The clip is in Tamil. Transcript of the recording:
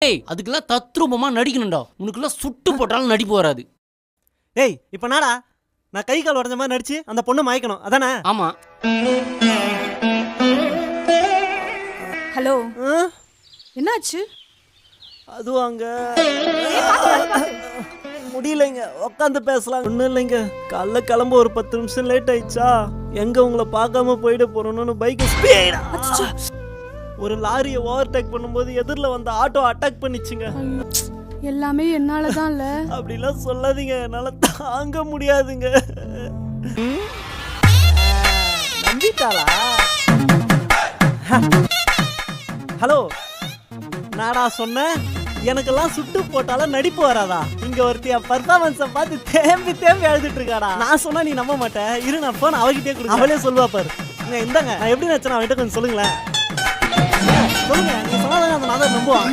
ஏய் அதுக்கெல்லாம் தத்ரூபமா நடிக்கணும்டா. உனக்குலாம் சுட்டு போட்டாலும் நடிப்பு வராது. ஏய் இப்போ நாடா நான் கை கால் உடஞ்ச மாதிரி நடிச்சு அந்த பொண்ணை மயக்கணும் அதானே? ஆமா. ஹலோ, என்னாச்சு? அதுவும் அங்க முடியலைங்க, உட்காந்து பேசலாம். ஒன்றும் இல்லைங்க, காலைல கிளம்ப ஒரு 10 நிமிஷம் லேட் ஆயிடுச்சா, எங்க உங்களை பார்க்காம போயிட போறோம்னு பைக் ஸ்பீடா ஒரு லாரியை ஓவர்டேக் பண்ணும்போது எதிரில் வந்த ஆட்டோ அட்டாக் பண்ணிச்சுங்க. எல்லாமே என்னாலதான் இல்ல. அப்படிலாம் சொல்லாதீங்க, என்னால தாங்க முடியாதுங்க. நம்பிட்டாளா? ஹலோ, நாடா சொன்ன எனக்கெல்லாம் சுட்டு போட்டாலும் நடிப்பு வராதா? இங்க ஒருத்திய பர்ஃபார்மன்ஸை பார்த்து தேம்பி தேம்பி எழுதிட்டு இருக்காடா. நான் சொன்னா நீ நம்ப மாட்டேன். இரு நான் போன் அவகிட்டே கொடுங்க, அவளே சொல்லுவா பாரு. இந்தாங்க, நான் எப்படி நினைச்சேன் அவகிட்ட கொஞ்சம் சொல்லுங்களேன். சொல்லுங்க, நீங்க சொன்னாதான் அந்த நாதர் நம்புவான்.